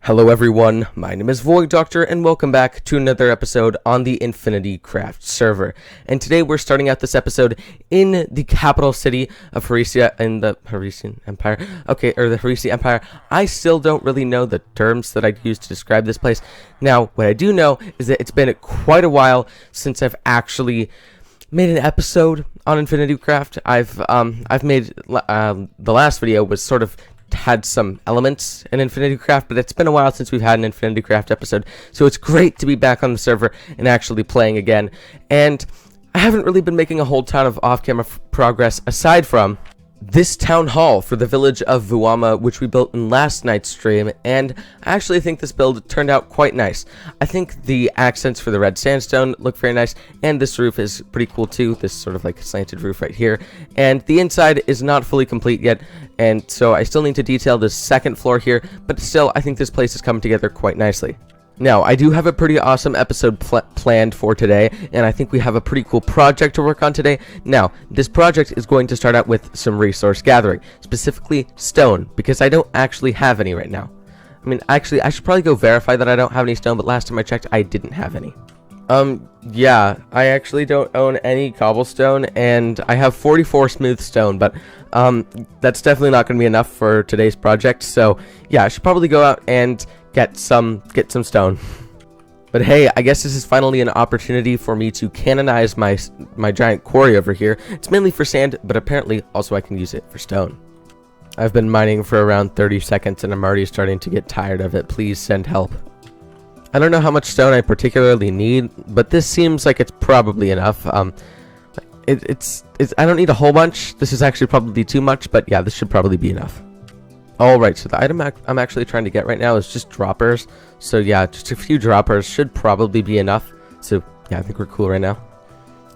Hello everyone, my name is Void Doctor and welcome back to another episode on the Infinity Craft server. And today we're starting out this episode in the capital city of Heresia in the Heresian Empire. Or the Heresia Empire. I still don't really know the terms that I'd use to describe this place. Now, what I do know is that it's been quite a while since I've actually made an episode on Infinity Craft. I've made the last video was sort of had some elements in Infinity Craft, but it's been a while since we've had an Infinity Craft episode, so it's great to be back on the server and actually playing again. And I haven't really been making a whole ton of off-camera progress aside from this town hall for the village of Vuama, which we built in last night's stream, and I actually think this build turned out quite nice. I think the accents for the red sandstone look very nice, and this roof is pretty cool too, this sort of like slanted roof right here, and the inside is not fully complete yet, and so I still need to detail this second floor here, but still I think this place is coming together quite nicely. Now, I do have a pretty awesome episode planned for today, and I think we have a pretty cool project to work on today. Now, this project is going to start out with some resource gathering, specifically stone, because I don't actually have any right now. I mean, actually, I should probably go verify that I don't have any stone, but last time I checked, I didn't have any. Yeah, I actually don't own any cobblestone, and I have 44 smooth stone, but, that's definitely not going to be enough for today's project, so, yeah, I should probably go out and get some stone. But hey, I guess this is finally an opportunity for me to canonize my giant quarry over here. It's mainly for sand, but apparently also I can use it for stone. I've been mining for around 30 seconds and I'm already starting to get tired of it. Please send help. I don't know how much stone I particularly need, but this seems like it's probably enough. It's I don't need a whole bunch. This is actually probably too much, but yeah, this should probably be enough. Alright, so the item I'm actually trying to get right now is just droppers. So yeah, just a few droppers should probably be enough. So yeah, I think we're cool right now.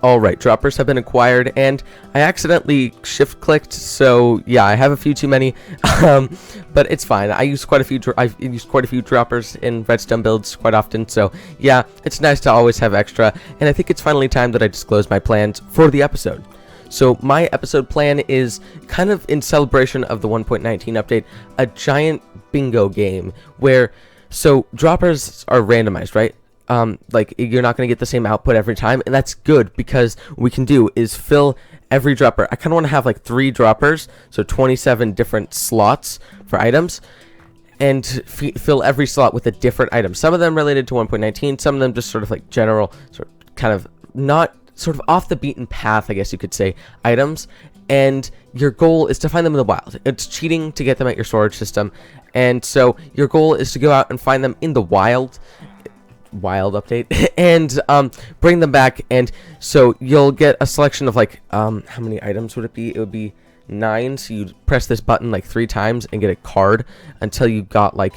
Alright, droppers have been acquired, and I accidentally shift-clicked, so yeah, I have a few too many. But it's fine. I've used quite a few droppers in redstone builds quite often, so yeah, it's nice to always have extra. And I think it's finally time that I disclose my plans for the episode. So my episode plan is kind of in celebration of the 1.19 update, a giant bingo game where, so droppers are randomized, right? Like you're not going to get the same output every time, and that's good because what we can do is fill every dropper. I kind of want to have like 3 droppers, so 27 different slots for items, and fill every slot with a different item. Some of them related to 1.19, some of them just sort of like general, sort of kind of not sort of off the beaten path, I guess you could say, items, and your goal is to find them in the wild. It's cheating to get them at your storage system, and so your goal is to go out and find them in the wild update, and bring them back, and so you'll get a selection of like, how many items would it be? It would be 9, so you press this button like 3 times and get a card until you got like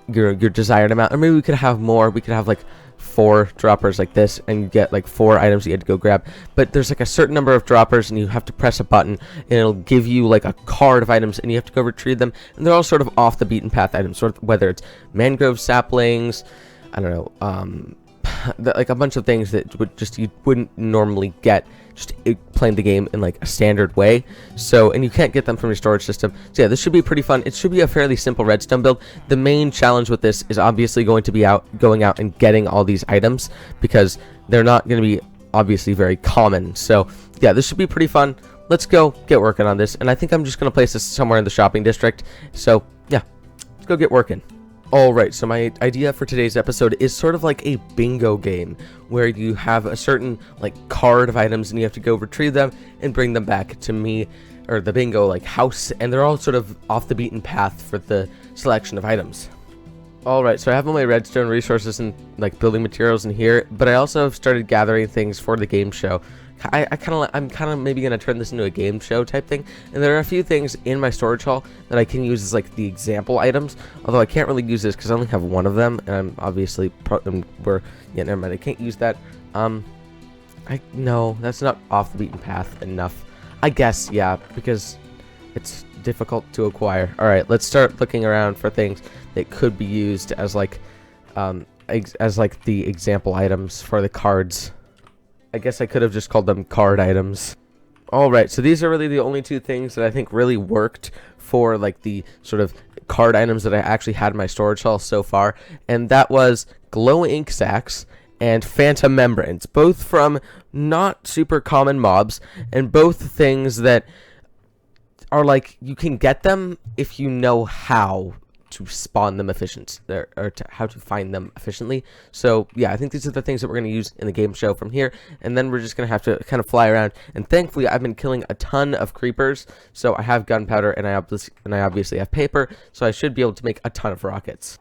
your desired amount, or maybe we could have more. We could have like 4 droppers like this, and you get like 4 items that you had to go grab. But there's like a certain number of droppers, and you have to press a button, and it'll give you like a card of items, and you have to go retrieve them. And they're all sort of off the beaten path items, sort of whether it's mangrove saplings, I don't know, like a bunch of things that you wouldn't normally get just playing the game in like a standard way. So, and you can't get them from your storage system. So yeah, this should be pretty fun. It should be a fairly simple redstone build. The main challenge with this is obviously going to be going out and getting all these items, because they're not going to be obviously very common. So yeah, this should be pretty fun. Let's go get working on this, and I think I'm just going to place this somewhere in the shopping district. So yeah, let's go get working. Alright, so my idea for today's episode is sort of like a bingo game, where you have a certain like card of items and you have to go retrieve them and bring them back to me, or the bingo like house, and they're all sort of off the beaten path for the selection of items. Alright, so I have all my redstone resources and like building materials in here, but I also have started gathering things for the game show. I'm kind of maybe going to turn this into a game show type thing, and there are a few things in my storage hall that I can use as like the example items, although I can't really use this because I only have one of them, and I'm obviously yeah, never mind, I can't use that. No, that's not off the beaten path enough, I guess. Yeah, because it's difficult to acquire. Alright, let's start looking around for things that could be used as like the example items for the cards. I guess I could have just called them card items. All right, so these are really the only two things that I think really worked for like the sort of card items that I actually had in my storage haul so far, and that was glow ink sacks and phantom membranes, both from not super common mobs, and both things that are like you can get them if you know how to spawn them how to find them efficiently. So yeah, I think these are the things that we're going to use in the game show from here, and then we're just going to have to kind of fly around. And thankfully I've been killing a ton of creepers, so I have gunpowder and I obviously have paper, so I should be able to make a ton of rockets.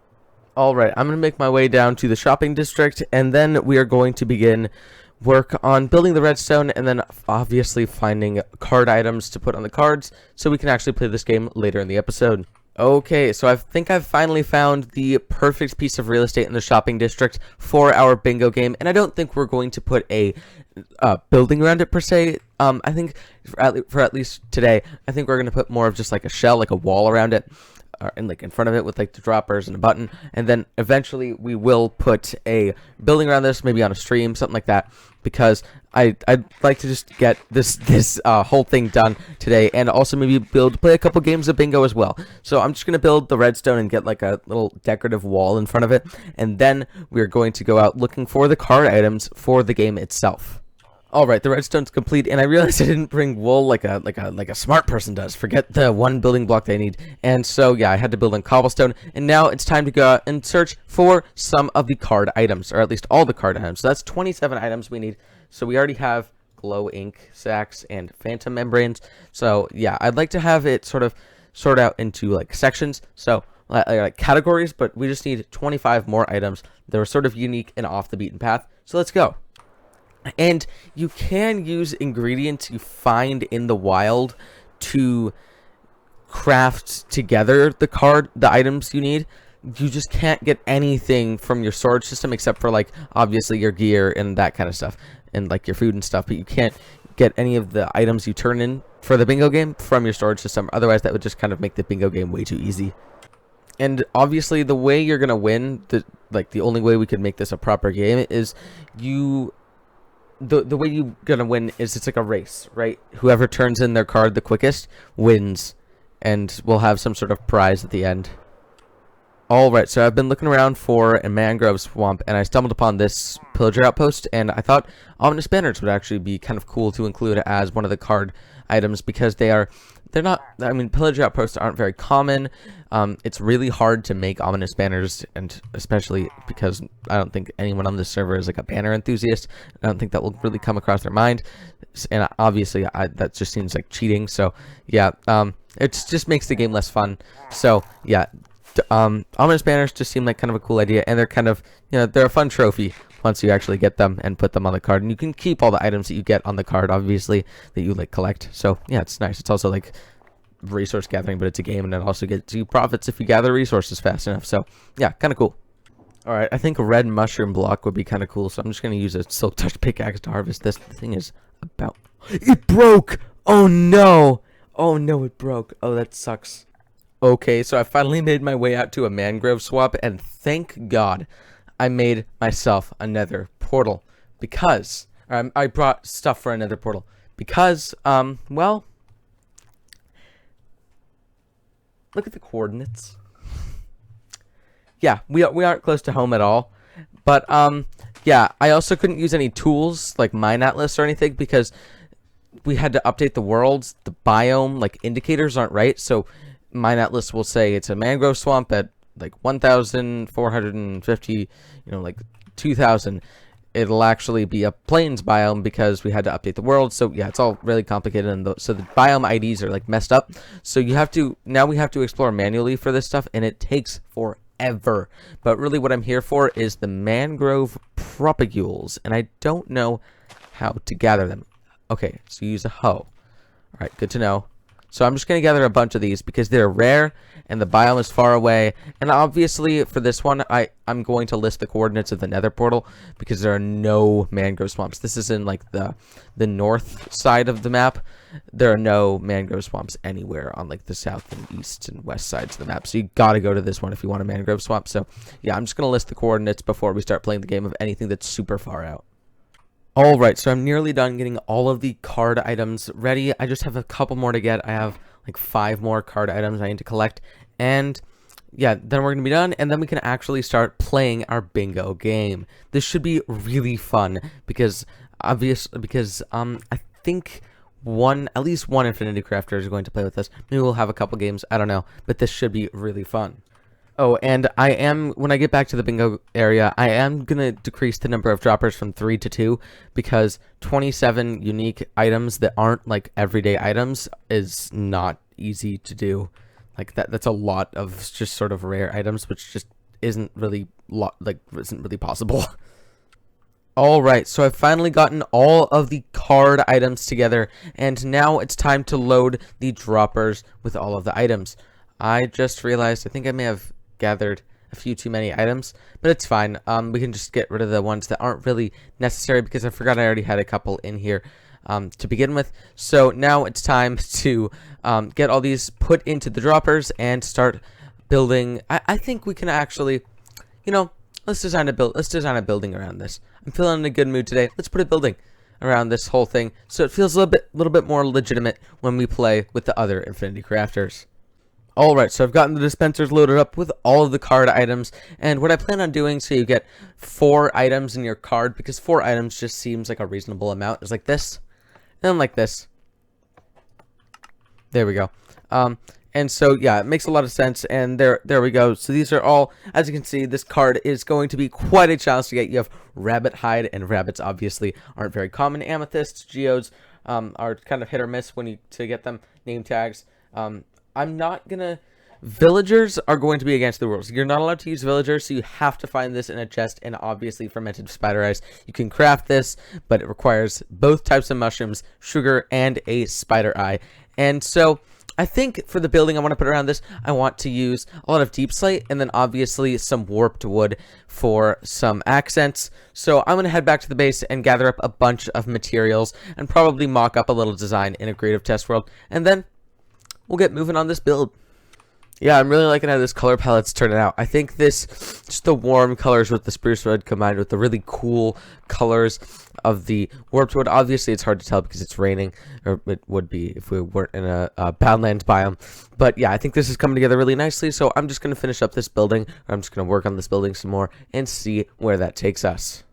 Alright, I'm going to make my way down to the shopping district, and then we are going to begin work on building the redstone, and then obviously finding card items to put on the cards so we can actually play this game later in the episode. Okay, so I think I've finally found the perfect piece of real estate in the shopping district for our bingo game, and I don't think we're going to put a building around it per se. I think for at least today, I think we're going to put more of just like a shell, like a wall around it, and like in front of it with like the droppers and a button, and then eventually we will put a building around this, maybe on a stream, something like that, because I'd like to just get this whole thing done today, and also maybe play a couple games of bingo as well. So I'm just gonna build the redstone and get like a little decorative wall in front of it, and then we're going to go out looking for the card items for the game itself. Alright, the redstone's complete, and I realized I didn't bring wool like a smart person does. Forget the one building block they need. And so, yeah, I had to build on cobblestone, and now it's time to go out and search for some of the card items, or at least all the card items. So that's 27 items we need. So we already have glow ink sacks and phantom membranes. So, yeah, I'd like to have it sort of sort out into, like, sections. So, like categories, but we just need 25 more items that are sort of unique and off the beaten path. So let's go. And you can use ingredients you find in the wild to craft together the items you need. You just can't get anything from your storage system except for like obviously your gear and that kind of stuff and like your food and stuff, but you can't get any of the items you turn in for the bingo game from your storage system. Otherwise that would just kind of make the bingo game way too easy. And obviously the way you're gonna win, the only way we could make this a proper game is the way you're gonna win is it's like a race, right? Whoever turns in their card the quickest wins, and we'll have some sort of prize at the end. Alright, so I've been looking around for a mangrove swamp, and I stumbled upon this pillager outpost, and I thought ominous banners would actually be kind of cool to include as one of the card items, because they're not, I mean, pillager outposts aren't very common. It's really hard to make ominous banners, and especially because I don't think anyone on this server is like a banner enthusiast. I don't think that will really come across their mind, and obviously that just seems like cheating. So yeah, it just makes the game less fun. So yeah, ominous banners just seem like kind of a cool idea, and they're kind of, you know, they're a fun trophy once you actually get them and put them on the card, and you can keep all the items that you get on the card, obviously, that you like collect. So yeah, it's nice. It's also like resource gathering, but it's a game, and it also gets you profits if you gather resources fast enough. So yeah, kind of cool. All right, I think a red mushroom block would be kind of cool, so I'm just going to use a silk touch pickaxe to harvest this. The thing is about... It broke! Oh no! Oh no, it broke. Oh, that sucks. Okay, so I finally made my way out to a mangrove swamp, and thank God I made myself another portal, because I brought stuff for another portal, because well, look at the coordinates. Yeah, we aren't close to home at all, but yeah, I also couldn't use any tools like Mine Atlas or anything because we had to update the worlds. The biome like indicators aren't right, so Mine Atlas will say it's a mangrove swamp at like 1,450, you know, like 2,000. It'll actually be a plains biome because we had to update the world. So yeah, it's all really complicated, and so the biome IDs are like messed up. So we have to explore manually for this stuff, and it takes forever. But really, what I'm here for is the mangrove propagules, and I don't know how to gather them. Okay, so use a hoe. All right, good to know. So I'm just going to gather a bunch of these because they're rare and the biome is far away. And obviously for this one, I'm going to list the coordinates of the nether portal because there are no mangrove swamps. This is in like the north side of the map. There are no mangrove swamps anywhere on like the south and east and west sides of the map. So you got to go to this one if you want a mangrove swamp. So yeah, I'm just going to list the coordinates before we start playing the game of anything that's super far out. Alright, so I'm nearly done getting all of the card items ready. I just have a couple more to get. I have like 5 more card items I need to collect. And yeah, then we're going to be done, and then we can actually start playing our bingo game. This should be really fun because I think at least one Infinity Crafter is going to play with us. Maybe we'll have a couple games, I don't know, but this should be really fun. Oh, and when I get back to the bingo area, I am going to decrease the number of droppers from 3 to 2 because 27 unique items that aren't like everyday items is not easy to do. Like that's a lot of just sort of rare items, which just isn't really possible. All right, so I've finally gotten all of the card items together, and now it's time to load the droppers with all of the items. I just realized I think I may have gathered a few too many items, but it's fine. We can just get rid of the ones that aren't really necessary because I forgot I already had a couple in here to begin with. So now it's time to get all these put into the droppers and start building. I think we can actually, let's design a building around this. I'm feeling in a good mood today. Let's put a building around this whole thing so it feels a little bit more legitimate when we play with the other Infinity Crafters. Alright, so I've gotten the dispensers loaded up with all of the card items, and what I plan on doing, so you get 4 items in your card, because 4 items just seems like a reasonable amount, is like this, and then like this. There we go. And so, yeah, it makes a lot of sense, and there we go. So these are all, as you can see, this card is going to be quite a challenge to get. You have Rabbit Hide, and rabbits obviously aren't very common. Amethysts, geodes are kind of hit or miss to get them. Name tags. I'm not gonna... Villagers are going to be against the rules. You're not allowed to use villagers, so you have to find this in a chest, and obviously fermented spider eyes. You can craft this, but it requires both types of mushrooms, sugar, and a spider eye. And so, I think for the building I want to put around this, I want to use a lot of deep slate, and then obviously some warped wood for some accents. So I'm going to head back to the base and gather up a bunch of materials, and probably mock up a little design in a creative test world, and then we'll get moving on this build. Yeah, I'm really liking how this color palette's turning out. I think just the warm colors with the spruce wood combined with the really cool colors of the warped wood. Obviously, it's hard to tell because it's raining, or it would be if we weren't in a Badlands biome. But yeah, I think this is coming together really nicely, so I'm just going to finish up this building. I'm just going to work on this building some more and see where that takes us.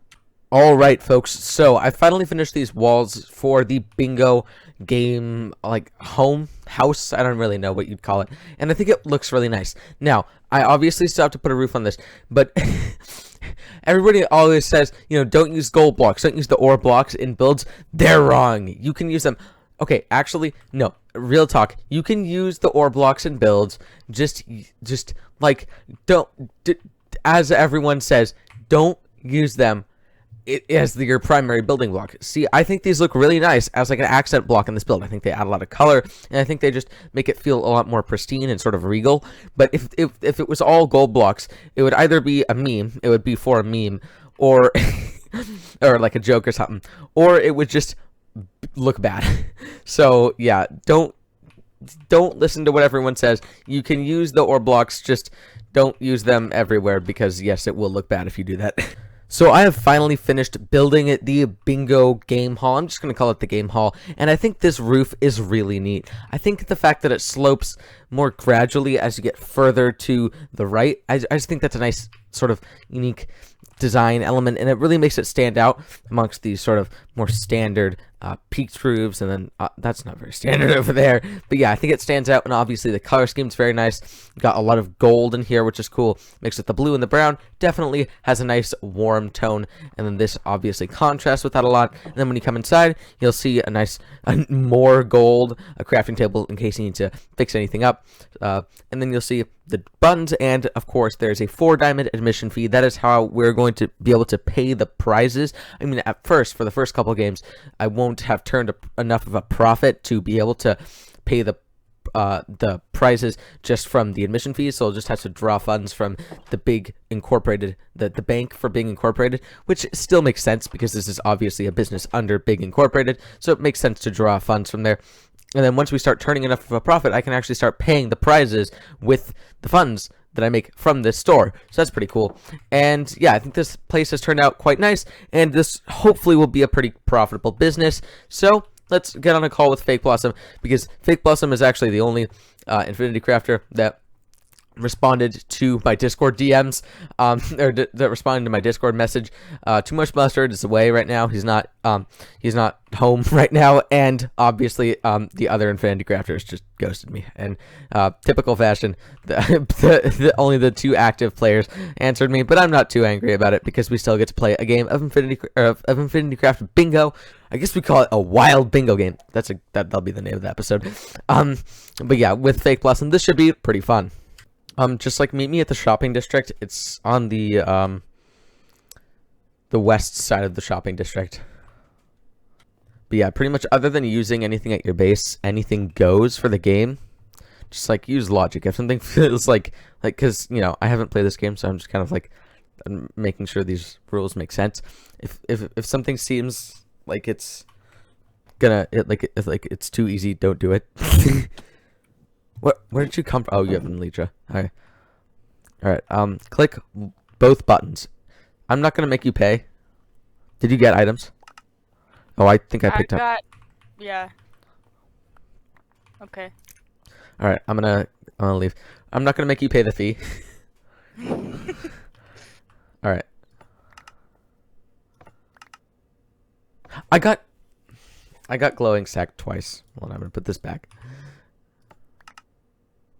Alright, folks, so I finally finished these walls for the bingo game, like, house, I don't really know what you'd call it, and I think it looks really nice. Now, I obviously still have to put a roof on this, but everybody always says, don't use gold blocks, don't use the ore blocks in builds. They're wrong. You can use them. Okay, actually, no, real talk, you can use the ore blocks in builds, just like, as everyone says, don't use them as your primary building block. See, I think these look really nice as like an accent block in this build. I think they add a lot of color, and I think they just make it feel a lot more pristine and sort of regal. But if it was all gold blocks, it would either be a meme, it would be for a meme, or or like a joke or something, or it would just look bad. So yeah, don't listen to what everyone says. You can use the ore blocks, just don't use them everywhere, because yes, it will look bad if you do that. So I have finally finished building the bingo game hall. I'm just going to call it the game hall. And I think this roof is really neat. I think the fact that it slopes more gradually as you get further to the right, I just think that's a nice sort of unique design element, and it really makes it stand out amongst these sort of more standard peaked roofs, and then that's not very standard over there, but yeah, I think it stands out, and obviously the color scheme's very nice. Got a lot of gold in here, which is cool. Mixed with the blue and the brown, definitely has a nice warm tone, and then this obviously contrasts with that a lot. And then when you come inside, you'll see a nice more gold, a crafting table in case you need to fix anything up, and then you'll see the buttons, and of course there's a 4 diamond admission fee. That is how we're going to be able to pay the prizes. I mean, at first, for the first couple games, I won't have turned enough of a profit to be able to pay the prizes just from the admission fees, so I'll just have to draw funds from the big incorporated, the bank for Big Incorporated, which still makes sense because this is obviously a business under Big Incorporated, so it makes sense to draw funds from there. And then once we start turning enough of a profit, I can actually start paying the prizes with the funds that I make from this store. So that's pretty cool. And yeah, I think this place has turned out quite nice, and this hopefully will be a pretty profitable business. So let's get on a call with Fake Blossom, because Fake Blossom is actually the only Infinity Crafter that responded to my Discord DMs, or that responded to my Discord message. Too Much Mustard is away right now. He's not home right now, and obviously the other Infinity Crafters just ghosted me. And typical fashion, only the 2 active players answered me, but I'm not too angry about it because we still get to play a game of Infinity Craft Bingo. I guess we call it a wild bingo game. That'll be the name of the episode. But yeah, with Fake Blossom, this should be pretty fun. Just like meet me at the shopping district. It's on the west side of the shopping district. But yeah, pretty much other than using anything at your base, anything goes for the game. Just like use logic. If something feels like because I haven't played this game, so I'm just kind of like making sure these rules make sense. If something seems like it's it's too easy, don't do it. Where did you come from? Oh, you have an Elytra. Alright. Alright, click both buttons. I'm not gonna make you pay. Did you get items? Oh, I think I picked up. Yeah. Okay. Alright, I'm gonna leave. I'm not gonna make you pay the fee. Alright. I got glowing sack twice. Hold on, I'm gonna put this back.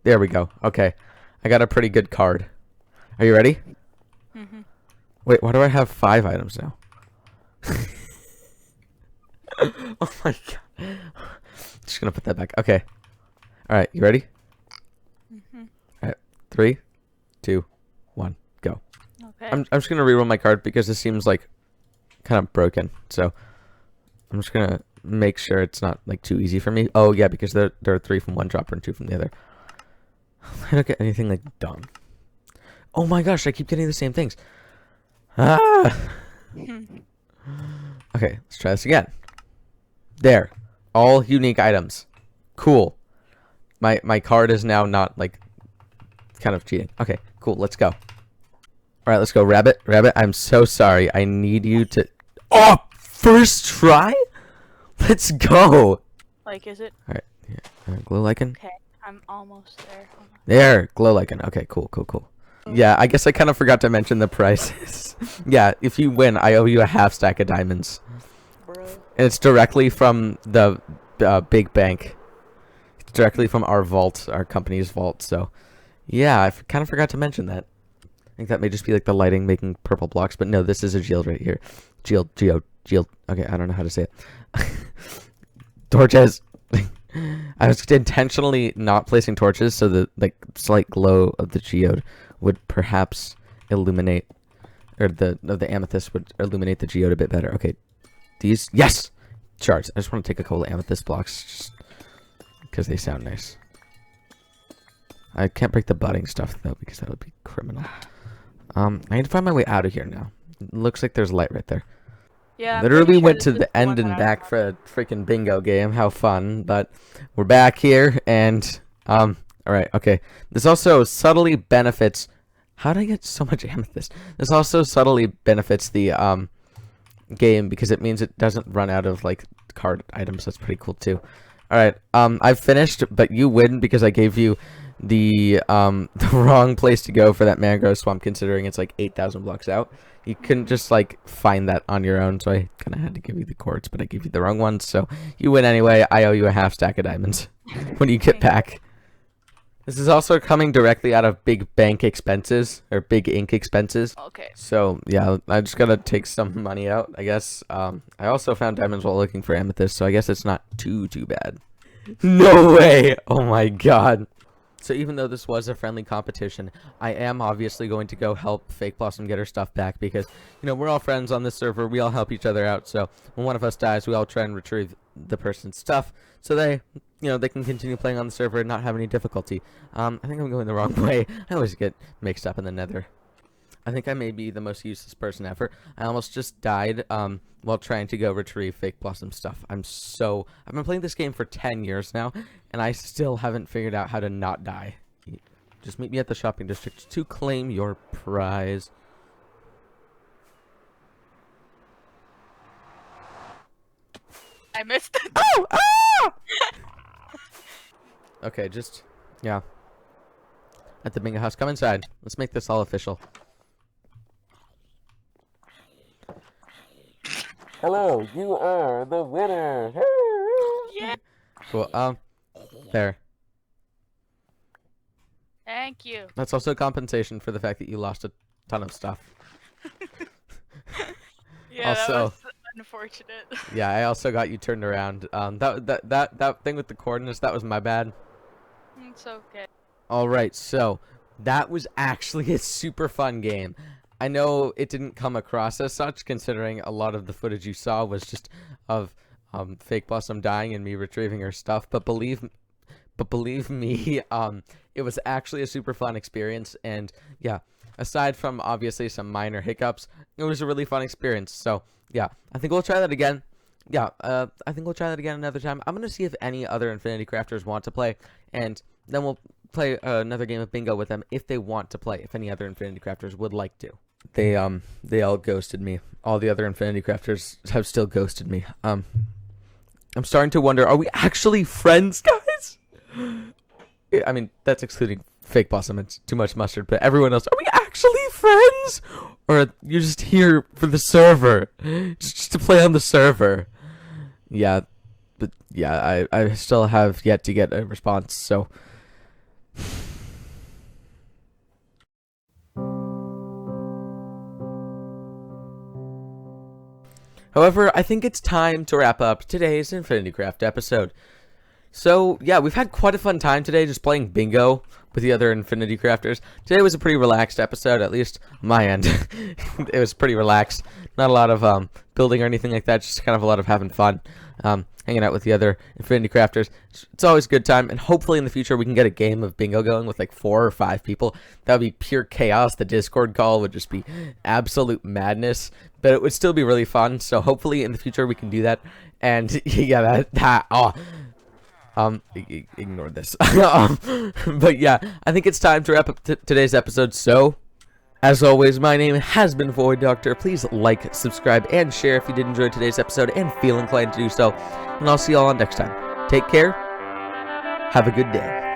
There we go. Okay. I got a pretty good card. Are you ready? Mm-hmm. Wait, why do I have 5 items now? Oh my god. Just gonna put that back. Okay. Alright, you ready? Mm-hmm. Alright. 3, 2, 1, go. Okay. I'm just gonna reroll my card because this seems like kind of broken. So I'm just gonna make sure it's not like too easy for me. Oh yeah, because there are 3 from one dropper and 2 from the other. I don't get anything like done. Oh my gosh, I keep getting the same things. Ah! Okay, let's try this again. There. All unique items. Cool. My card is now not like kind of cheating. Okay, cool, let's go. Alright, let's go. Rabbit, I'm so sorry. I need you to first try? Let's go. Like, is it? Alright, yeah. Glow lichen. Okay, I'm almost there. There, glow lichen. Okay, cool. Yeah, I guess I kind of forgot to mention the prices. Yeah, if you win, I owe you a half stack of diamonds. Bro. And it's directly from the big bank. It's directly from our vault, our company's vault. So, yeah, I kind of forgot to mention that. I think that may just be like the lighting making purple blocks, but no, this is a geode right here. Geode. Okay, I don't know how to say it. Torches. I was intentionally not placing torches so the slight glow of the geode would perhaps illuminate, or the amethyst would illuminate the geode a bit better. Okay, these, yes, shards. I just want to take a couple of amethyst blocks just because they sound nice. I can't break the budding stuff though because that would be criminal. I need to find my way out of here now. It looks like there's light right there. Yeah. Literally went to the end and back for a freaking bingo game. How fun. But we're back here and alright, okay. This also subtly benefits, how did I get so much amethyst? This also subtly benefits the game because it means it doesn't run out of like card items. That's pretty cool too. Alright, I've finished, but you win because I gave you the wrong place to go for that mangrove swamp, considering it's like 8,000 blocks out. You couldn't just like find that on your own, so I kind of had to give you the quartz, but I gave you the wrong ones, so you win anyway. I owe you a half stack of diamonds when you get back. This is also coming directly out of big bank expenses, or big ink expenses. Okay. So yeah, I just gotta take some money out, I guess. I also found diamonds while looking for amethyst, so I guess it's not too bad. No way! Oh my god. So even though this was a friendly competition, I am obviously going to go help Fake Blossom get her stuff back because, you know, we're all friends on this server. We all help each other out. So when one of us dies, we all try and retrieve the person's stuff so they, you know, they can continue playing on the server and not have any difficulty. I think I'm going the wrong way. I always get mixed up in the nether. I think I may be the most useless person ever. I almost just died while trying to go retrieve Fake Blossom stuff. I've been playing this game for 10 years now, and I still haven't figured out how to not die. Just meet me at the shopping district to claim your prize. I missed it. Oh! Ah! Okay, just... Yeah. At the bingo house. Come inside. Let's make this all official. Hello, you are the winner. Yeah. Cool. There. Thank you. That's also compensation for the fact that you lost a ton of stuff. Yeah, Also- that was unfortunate. Yeah, I also got you turned around. That thing with the coordinates, that was my bad. It's okay. All right, so that was actually a super fun game. I know it didn't come across as such, considering a lot of the footage you saw was just of Fake Blossom dying and me retrieving her stuff. But believe me, it was actually a super fun experience. And yeah, aside from obviously some minor hiccups, it was a really fun experience. So yeah, I think we'll try that again. Yeah, I think we'll try that again another time. I'm gonna see if any other Infinity Crafters want to play, and then we'll play another game of bingo with them if they want to play. If any other Infinity Crafters would like to. They all ghosted me. All the other Infinity Crafters have still ghosted me. I'm starting to wonder, are we actually friends, guys? I mean, that's excluding Fake Blossom. It's too much mustard. But everyone else, are we actually friends? Or you're just here for the server? Just to play on the server? Yeah, but yeah, I still have yet to get a response, so... However, I think it's time to wrap up today's Infinity Craft episode. So, yeah, we've had quite a fun time today just playing bingo with the other Infinity Crafters. Today was a pretty relaxed episode, at least my end. It was pretty relaxed. Not a lot of building or anything like that, just kind of a lot of having fun. Hanging out with the other Infinity Crafters. It's always a good time, and hopefully in the future we can get a game of bingo going with like 4 or 5 people. That would be pure chaos. The Discord call would just be absolute madness, but it would still be really fun. So hopefully in the future we can do that. And yeah, ignore this. But yeah, I think it's time to wrap up today's episode. So, as always, my name has been Void Doctor. Please like, subscribe, and share if you did enjoy today's episode and feel inclined to do so. And I'll see y'all on next time. Take care. Have a good day.